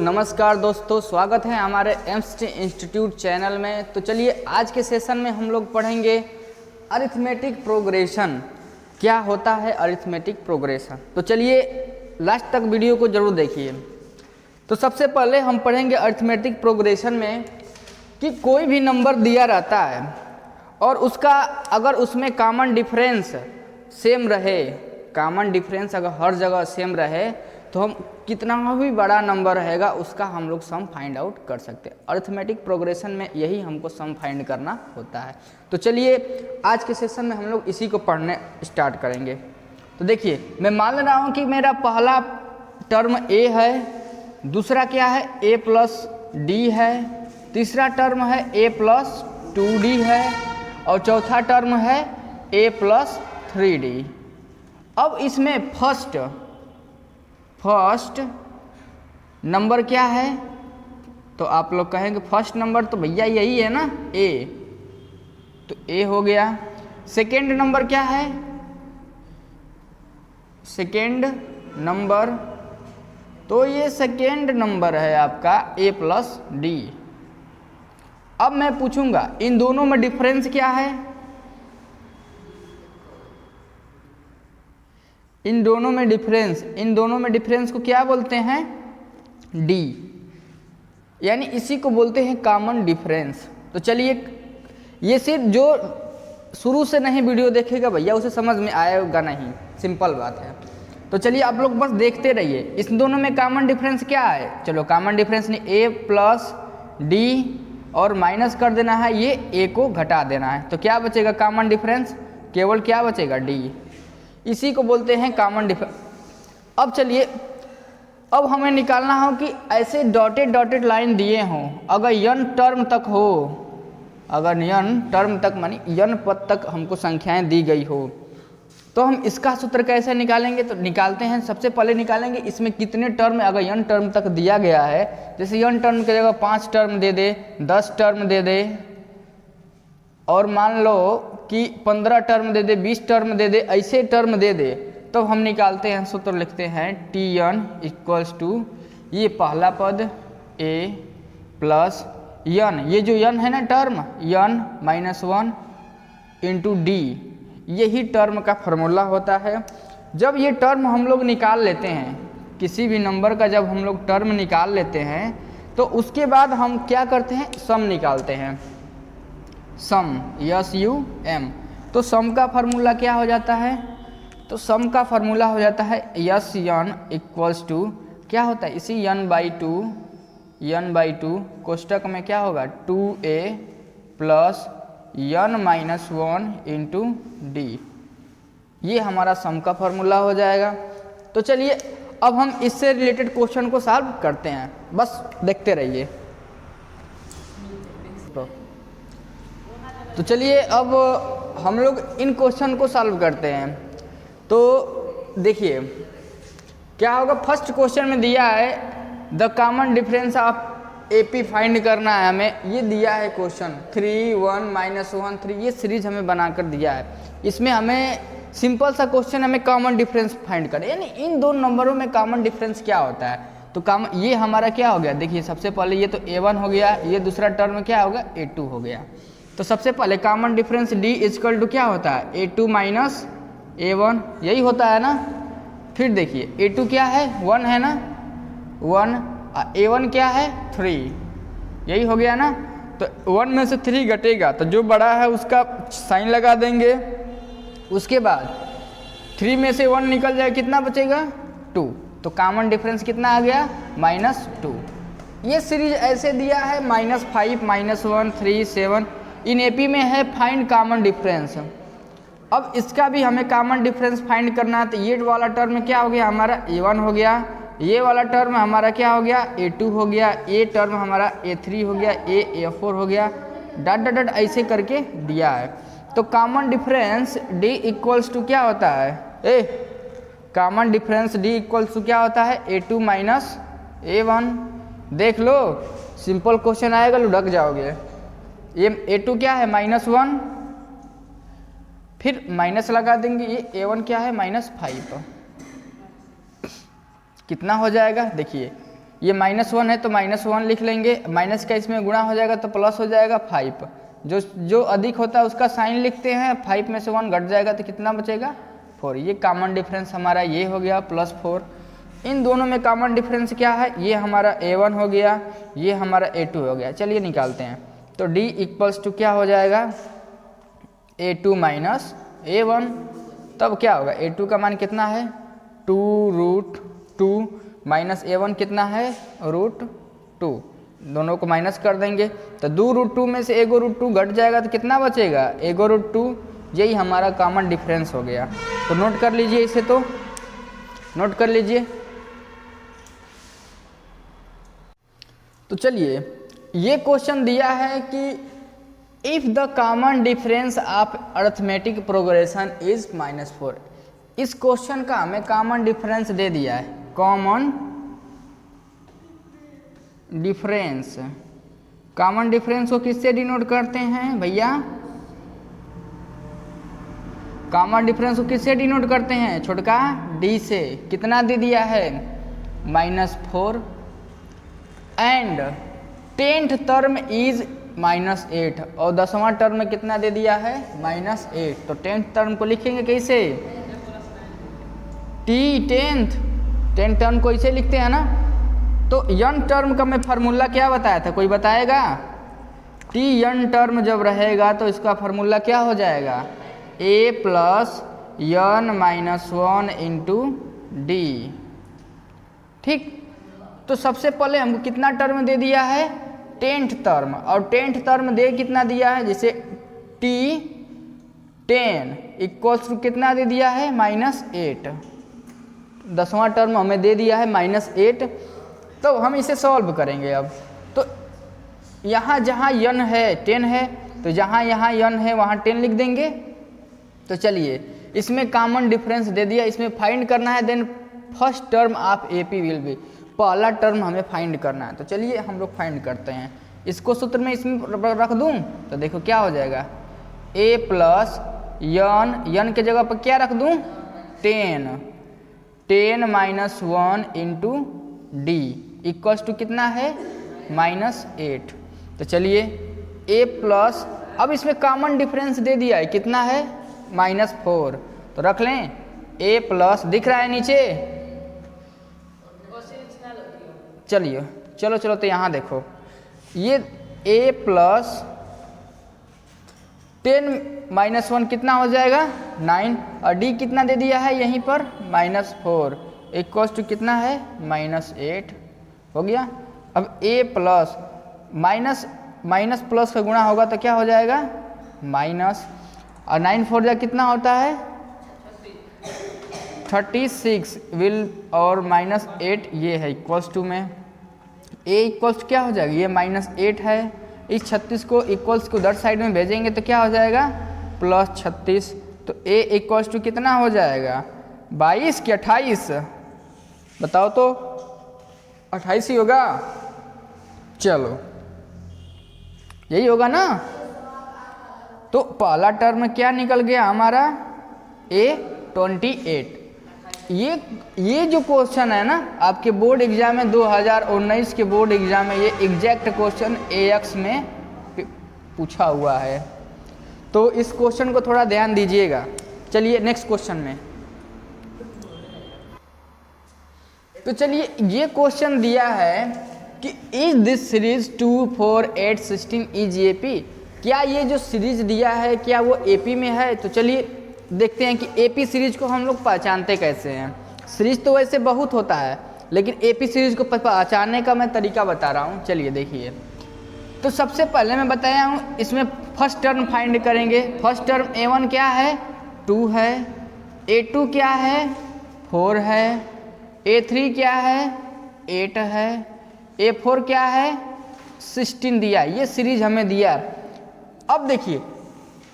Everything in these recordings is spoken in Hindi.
नमस्कार दोस्तों, स्वागत है हमारे एमएसटी इंस्टीट्यूट चैनल में। तो चलिए आज के सेशन में हम लोग पढ़ेंगे अरिथमेटिक प्रोग्रेशन। क्या होता है अरिथमेटिक प्रोग्रेशन? तो चलिए लास्ट तक वीडियो को जरूर देखिए। तो सबसे पहले हम पढ़ेंगे अरिथमेटिक प्रोग्रेशन में कि कोई भी नंबर दिया रहता है और उसका अगर उसमें कॉमन डिफरेंस सेम रहे, कॉमन डिफरेंस अगर हर जगह सेम रहे तो हम कितना भी बड़ा नंबर रहेगा उसका हम लोग सम फाइंड आउट कर सकते हैं। अरिथमेटिक प्रोग्रेशन में यही हमको सम फाइंड करना होता है। तो चलिए आज के सेशन में हम लोग इसी को पढ़ने स्टार्ट करेंगे। तो देखिए, मैं मान रहा हूँ कि मेरा पहला टर्म a है, दूसरा क्या है a प्लस डी है, तीसरा टर्म है a प्लस 2d है और चौथा टर्म है a प्लस 3d। अब इसमें फर्स्ट नंबर क्या है? तो आप लोग कहेंगे फर्स्ट नंबर तो भैया यही है ना a, तो a हो गया। सेकेंड नंबर क्या है? सेकेंड नंबर, तो ये सेकेंड नंबर है आपका a प्लस डी। अब मैं पूछूंगा इन दोनों में डिफरेंस क्या है? इन दोनों में डिफरेंस को क्या बोलते हैं? d, यानी इसी को बोलते हैं कॉमन डिफरेंस। तो चलिए, ये सिर्फ जो शुरू से नहीं वीडियो देखेगा भैया उसे समझ में आएगा नहीं, सिंपल बात है। तो चलिए आप लोग बस देखते रहिए। इस दोनों में कॉमन डिफरेंस क्या है? चलो कॉमन डिफरेंस नहीं, a प्लस डी और माइनस कर देना है, ये a को घटा देना है, तो क्या बचेगा कॉमन डिफरेंस? केवल क्या बचेगा? d। इसी को बोलते हैं कॉमन डिफरेंस। अब चलिए, अब हमें निकालना हो कि ऐसे डॉटेड लाइन दिए हों, अगर n टर्म तक हो, अगर n टर्म तक मानी n पद तक हमको संख्याएं दी गई हो, तो हम इसका सूत्र कैसे निकालेंगे? तो निकालते हैं, सबसे पहले निकालेंगे इसमें कितने टर्म, अगर n टर्म तक दिया गया है, जैसे n टर्म की जगह 5 टर्म दे दे, 10 टर्म दे दे, और मान लो कि 15 टर्म दे दे, 20 टर्म दे दे, ऐसे टर्म दे दे, तो हम निकालते हैं, सूत्र लिखते हैं Tn इक्वल्स टू ये पहला पद a प्लस n, ये जो n है ना term, n minus 1 into D, यही टर्म का फॉर्मूला होता है। जब ये टर्म हम लोग निकाल लेते हैं, किसी भी नंबर का जब हम लोग टर्म निकाल लेते हैं, तो उसके बाद हम क्या करते हैं? सम निकालते हैं, सम SUM। तो सम का फार्मूला क्या हो जाता है? तो सम का फार्मूला हो जाता है SN इक्वल्स टू क्या होता है? इसी n बाई टू कोष्टक में क्या होगा? 2a plus n minus 1 into D, ये हमारा सम का फार्मूला हो जाएगा। तो चलिए अब हम इससे रिलेटेड क्वेश्चन को सॉल्व करते हैं, बस देखते रहिए। तो चलिए अब हम लोग इन क्वेश्चन को सॉल्व करते हैं। तो देखिए क्या होगा, फर्स्ट क्वेश्चन में दिया है the common difference of AP find करना है हमें, ये दिया है क्वेश्चन 3 1 माइनस 1 3, ये सीरीज हमें बनाकर दिया है। इसमें हमें सिंपल सा क्वेश्चन, हमें कॉमन डिफरेंस फाइंड करें, यानी इन दो नंबरों में कॉमन डिफरेंस क्या होता है। तो ये हमारा क्या हो गया? देखिए सबसे पहले ये तो a1 हो गया, ये दूसरा टर्म क्या होगा? a2 हो गया। तो सबसे पहले common difference d equal to क्या होता है? a2 माइनस a1, यही होता है ना। फिर देखिए a2 क्या है? 1 है ना, 1, a1 क्या है? 3, यही हो गया ना। तो 1 में से 3 घटेगा तो जो बड़ा है उसका साइन लगा देंगे। उसके बाद 3 में से 1 निकल जाए, कितना बचेगा? 2। तो कॉमन डिफरेंस कितना आ गया? -2। ये सीरीज ऐसे दिया है -5 -1 3 7, इन AP में है फाइंड कॉमन डिफरेंस। अब इसका भी हमें कॉमन डिफरेंस फाइंड करना है। तो ये वाला टर्म क्या हो गया हमारा? a1 हो गया, ये वाला टर्म हमारा क्या हो गया? a2 हो गया, ये टर्म हमारा a3 हो गया, a4 हो गया, डॉट डॉट डॉट ऐसे करके दिया है। तो common difference d equals to क्या होता है? Common difference d equals to क्या होता है? a2 minus a1। देख लो, सिंपल क्वेश्चन आएगा, लुढ़क जाओगे। ये a2 क्या है? -1, फिर माइनस लगा देंगे, ये a1 क्या है? -5। कितना हो जाएगा? देखिए ये -1 है तो -1 लिख लेंगे, माइनस का इसमें गुणा हो जाएगा तो प्लस हो जाएगा 5। जो अधिक होता है उसका साइन लिखते हैं, 5 में से 1 घट जाएगा तो कितना बचेगा 4। ये कॉमन डिफरेंस हमारा ये हो गया +4। इन दोनों में कॉमन डिफरेंस क्या है, ये हमारा a1 हो गया, ये हमारा a2 हो गया। चलिए निकालते हैं। तो d इक्वल्स टू क्या हो जाएगा a2 माइनस a1। तब क्या होगा, a2 का मान कितना है 2√2 माइनस a1 कितना है √2, दोनों को माइनस कर देंगे तो 2√2 में से √2 घट जाएगा तो कितना बचेगा √2। यही हमारा कॉमन डिफरेंस हो गया। तो नोट कर लीजिए, इसे तो नोट कर लीजिए। तो चलिए ये क्वेश्चन दिया है कि if the common difference of arithmetic progression is -4। इस क्वेश्चन का हमें कॉमन डिफरेंस दे दिया है। कॉमन डिफरेंस, कॉमन डिफरेंस को किससे डिनोट करते हैं भैया, कॉमन डिफरेंस को किससे डिनोट करते हैं छोटका d से। कितना दे दिया है -4 एंड 10th टर्म इज -8 और 10वां टर्म में कितना दे दिया है -8। तो 10th टर्म को लिखेंगे कैसे, टेंथ टर्म को इसे लिखते हैं ना। तो n टर्म का मैं फार्मूला क्या बताया था, कोई बताएगा। n टर्म जब रहेगा तो इसका फार्मूला क्या हो जाएगा a + n - 1 × d। ठीक, तो सबसे पहले हमको कितना टर्म दे दिया है 10th टर्म, और 10th टर्म दे कितना दिया है, जैसे t10 इक्वल्स टू कितना दे दिया है -8। 10वां टर्म हमें दे दिया है -8। तो हम इसे सॉल्व करेंगे अब। तो यहाँ जहाँ n है 10 है, तो जहाँ यहाँ n है वहाँ 10 लिख देंगे। तो चलिए इसमें कॉमन डिफरेंस दे दिया, इसमें फाइंड करना है। Then first term of AP will be, पहला टर्म हमें फाइंड करना है। तो चलिए हम लोग फाइंड करते हैं। इसको सूत्र में इसमें रख दूं तो देखो क्या हो जाएगा a + n के जगह पर क्या रख दूं 10 - 1 × d इक्वल्स टू कितना है -8। तो चलिए a+, अब इसमें कॉमन डिफरेंस दे दिया है कितना है -4। तो रख लें a+, दिख रहा है नीचे। चलिए चलो तो यहाँ देखो, ये a + 10 - 1 कितना हो जाएगा 9, और d कितना दे दिया है यहीं पर -4 इक्वल्स टू कितना है -8 हो गया। अब a प्लस माइनस प्लस का गुणा होगा तो क्या हो जाएगा माइनस, और 9 4 जा कितना होता है 36 विल और -8 ये है इक्वल्स टू में a इक्वल्स क्या हो जाएगा, ये -8 है। इस 36 को इक्वल्स को उधर साइड में भेजेंगे तो क्या हो जाएगा +36। तो a इक्वल्स टू कितना हो जाएगा 22 कि 28, बताओ तो 28 ही होगा। चलो यही होगा ना। तो पहला टर्म क्या निकल गया हमारा A28। ये जो क्वेश्चन है ना आपके बोर्ड एग्जाम में 2019 के बोर्ड एग्जाम में, ये एग्जैक्ट क्वेश्चन AX में पूछा हुआ है। तो इस क्वेश्चन को थोड़ा ध्यान दीजिएगा। चलिए नेक्स्ट क्वेश्चन में। तो चलिए ये क्वेश्चन दिया है कि is this series 2 4 8 16 is AP। क्या ये जो सीरीज दिया है क्या वो AP में है। तो चलिए देखते हैं कि AP सीरीज को हम लोग पहचानते कैसे हैं। सीरीज तो वैसे बहुत होता है, लेकिन AP सीरीज को पहचानने का मैं तरीका बता रहा हूँ। चलिए देखिए, तो सबसे पहले मैं बताया हूँ इसमें फर्स्ट टर्म फाइंड करेंगे। फर्स्ट टर्म A1 क्या है 2 है, A2 क्या है 4 है, A3 क्या है 8 है, A4 क्या है 16 दिया। ये सीरीज हमें दिया। अब देखिए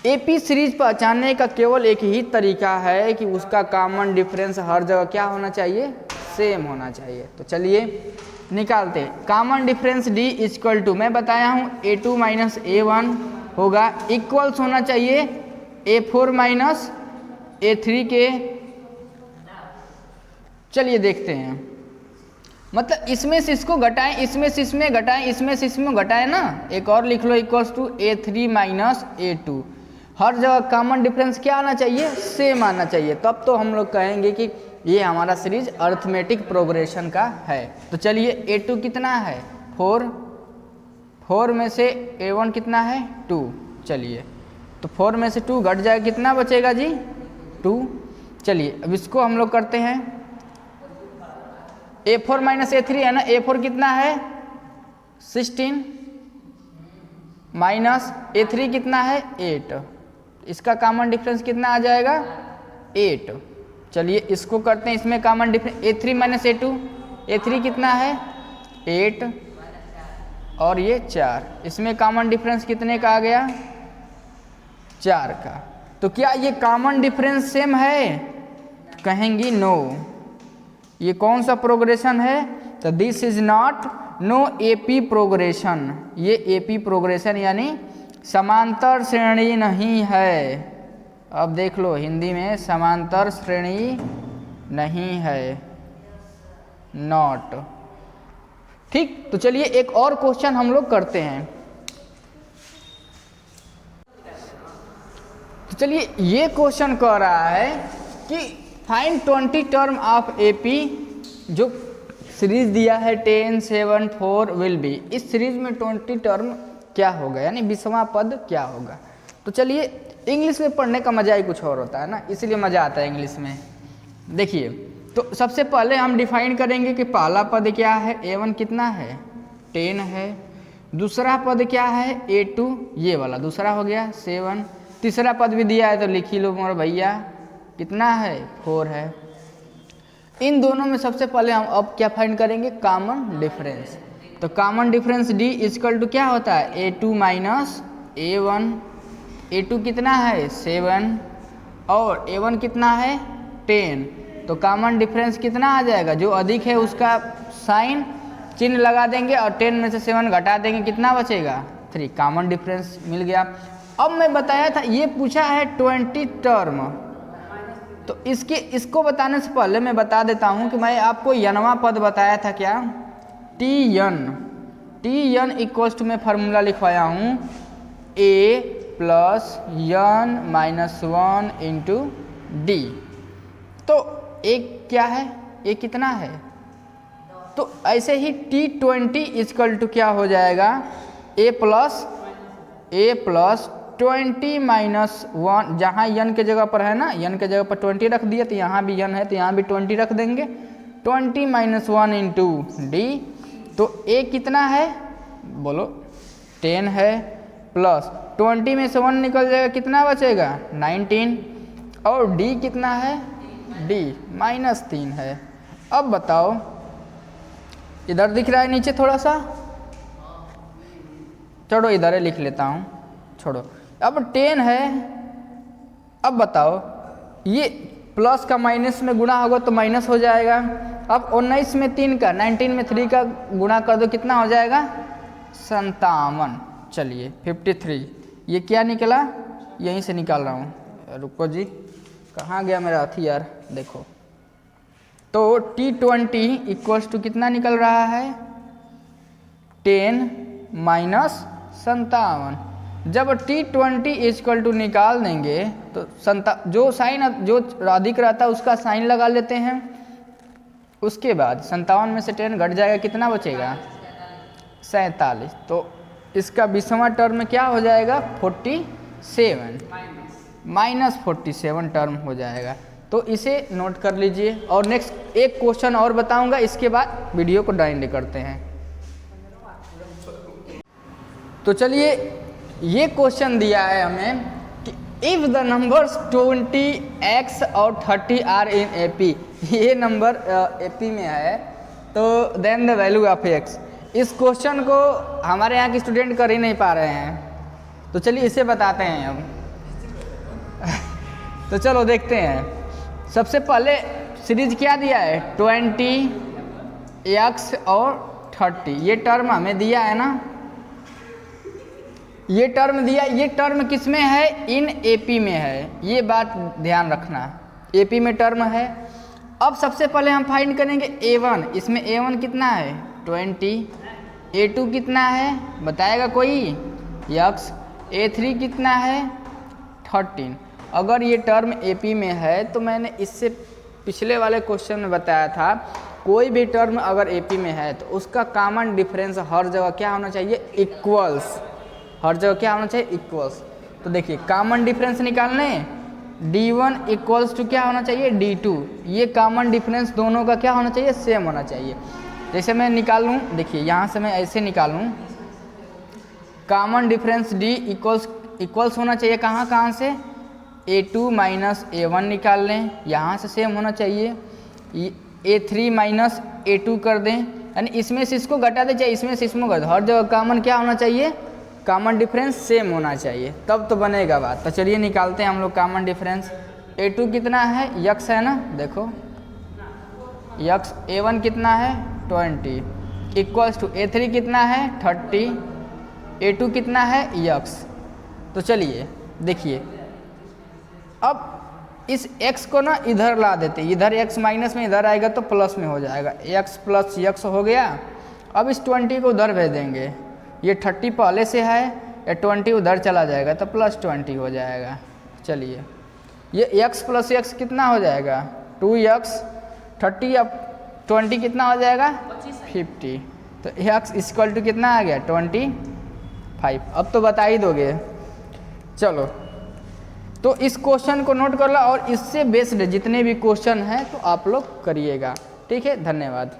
AP सीरीज पहचानने का केवल एक ही तरीका है कि उसका कॉमन डिफरेंस हर जगह क्या होना चाहिए, सेम होना चाहिए। तो चलिए निकालते हैं। Common difference D equal to मैं बताया हूँ A2 - A1 होगा, इक्वल्स होना चाहिए A4 - A3 के। चलिए देखते हैं। मतलब इसमें से इसको घटाएं, इसमें से इसमें घटाएं, इसमें से इसमें घटाएं ना। एक और लिख लो, equals to A3 minus A2। हर जगह कॉमन डिफरेंस क्या आना चाहिए, सेम आना चाहिए, तब तो हम लोग कहेंगे कि ये हमारा सीरीज अर्थमेटिक प्रोग्रेशन का है। तो चलिए A2 कितना है 4, 4 में से A1 कितना है 2। चलिए तो 4 में से 2 घट जाएगा, कितना बचेगा जी 2। चलिए अब इसको हम लोग करते हैं, A4 माइनस A3 है ना, A4 कितना है 16 माइनस A3 कितना है 8, इसका कॉमन डिफरेंस कितना आ जाएगा 8। चलिए इसको करते हैं, इसमें common difference A3 minus A2, A3 कितना है 8 और ये 4, इसमें कॉमन डिफरेंस कितने का आ गया 4 का। तो क्या ये कॉमन डिफरेंस सेम है, कहेंगी नो। ये कौन सा प्रोग्रेशन है, तो this is not know AP progression, ये एपी प्रोग्रेशन यानी समांतर श्रेणी नहीं है। अब देख लो हिंदी में समांतर श्रेणी नहीं है, नॉट। ठीक, तो चलिए एक और क्वेश्चन हम लोग करते हैं। तो चलिए ये क्वेश्चन कह रहा है कि फाइंड 20 टर्म ऑफ एपी, जो सीरीज दिया है 10 7 4 विल बी, इस सीरीज में 20 टर्म क्या होगा, यानी 20वां पद क्या होगा। तो चलिए इंग्लिश में पढ़ने का मजा ही कुछ और होता है ना, इसलिए मजा आता है इंग्लिश में। देखिए तो सबसे पहले हम डिफाइन करेंगे कि पहला पद क्या है, A1 कितना है 10 है, दूसरा पद क्या है A2, ये वाला दूसरा हो गया 7, तीसरा पद भी दिया है तो लिख ही लो मोर भैया, कितना है 4 है। इन दोनों में सबसे पहले हम अब क्या फाइंड करेंगे, कॉमन डिफरेंस। तो common difference D equal to क्या होता है A2 माइनस A1, A2 कितना है 7 और A1 कितना है 10, तो कॉमन डिफरेंस कितना आ जाएगा, जो अधिक है उसका साइन चिन्ह लगा देंगे और 10 में से 7 घटा देंगे, कितना बचेगा 3, कॉमन डिफरेंस मिल गया। अब मैं बताया था ये पूछा है 20 टर्म, तो इसको बताने से पहले मैं बता देता हूँ कि मैं आपको यनवा पद बताया था क्या, Tn इक्वल्स टू मैं फार्मूला लिखवाया हूँ A plus n minus 1 into D. तो एक क्या है, ये कितना है, तो ऐसे ही T20 इक्वल टू क्या हो जाएगा A प्लस 20 माइनस 1, जहाँ n के जगह पर है ना, n के जगह पर 20 रख दिया, तो यहाँ भी n है तो यहाँ भी 20 रख देंगे, 20 माइनस 1 इंटू डी। तो A कितना है बोलो 10 है, प्लस 20 में से 1 निकल जाएगा, कितना बचेगा 19, और D कितना है D माइनस 3 है। अब बताओ इधर दिख रहा है नीचे थोड़ा सा, छोड़ो इधर ही लिख लेता हूँ, छोड़ो। अब 10 है, अब बताओ ये प्लस का माइनस में गुणा होगा तो माइनस हो जाएगा। अब 19 में 3 का 19 में 3 का गुणा कर दो, कितना हो जाएगा 57। चलिए 53, ये क्या निकला, यहीं से निकाल रहा हूँ, रुको जी कहाँ गया मेरा अथी यार, देखो। तो T20 इक्वल्स टू कितना निकल रहा है 10 माइनस 57। जब T20 इक्वल टू निकाल देंगे तो जो साइन जो अधिक रहता है उसका साइन लगा लेते हैं, उसके बाद 57 में से 10 घट जाएगा, कितना बचेगा 47। तो इसका 20वां टर्म क्या हो जाएगा 47 माइनस 47 टर्म हो जाएगा। तो इसे नोट कर लीजिए। और नेक्स्ट एक क्वेश्चन और बताऊंगा, इसके बाद वीडियो को डाइंड करते हैं। तो चलिए ये क्वेश्चन दिया है हमें कि इफ द नंबर्स 20x और 30 आर इन एपी, ये नंबर एपी में है, तो then the value of x। इस क्वेश्चन को हमारे यहाँ के स्टूडेंट कर ही नहीं पा रहे हैं, तो चलिए इसे बताते हैं हम। तो चलो देखते हैं। सबसे पहले सीरीज क्या दिया है 20x और 30, ये टर्म हमें दिया है ना, ये टर्म दिया, ये टर्म किस में है इन एपी में है, ये बात ध्यान रखना, एपी में टर्म है। अब सबसे पहले हम फाइंड करेंगे A1, इसमें A1 कितना है 20, A2 कितना है बताएगा कोई यक्स, A3 कितना है 13। अगर ये टर्म AP में है तो मैंने इससे पिछले वाले क्वेश्चन में बताया था कोई भी टर्म अगर AP में है तो उसका कॉमन डिफरेंस हर जगह क्या होना चाहिए इक्वल्स, हर जगह क्या होना चाहिए इक्वल्स। तो देखिए कॉमन डिफरेंस निकालने D1 इक्वल्स टू क्या होना चाहिए D2, ये कॉमन डिफरेंस दोनों का क्या होना चाहिए सेम होना चाहिए। जैसे मैं निकालूँ, देखिए यहाँ से मैं ऐसे निकालूँ कॉमन डिफरेंस D इक्वल्स होना चाहिए कहाँ से A2 माइनस A1 निकाल लें, यहाँ से सेम होना चाहिए। A3 माइनस A2 कर दें, यानी इसमें से इसको घटा दें चाहे इसमें से इसमें घटा दें, हर जगह कॉमन क्या होना चाहिए कॉमन डिफरेंस सेम होना चाहिए, तब तो बनेगा बात। तो चलिए निकालते हैं हम लोग कॉमन डिफरेंस। A2 कितना है यक्स है ना, देखो यक्स, A1 कितना है 20 इक्वल्स टू A3 कितना है 30, A2 कितना है यक्स। तो चलिए देखिए अब इस x को ना इधर ला देते, इधर x माइनस में इधर आएगा तो प्लस में हो जाएगा, x प्लस यक्स हो गया। अब इस 20 को उधर भेज देंगे, ये 30 पहले से है या 20 उधर चला जाएगा तो प्लस 20 हो जाएगा। चलिए ये x प्लस x कितना हो जाएगा 2x, 30 अब 20 कितना हो जाएगा 50, तो x इक्वल टू कितना आ गया 25। अब तो बता ही दोगे। चलो तो इस क्वेश्चन को नोट कर लो और इससे बेस्ड जितने भी क्वेश्चन हैं तो आप लोग करिएगा। ठीक है, धन्यवाद।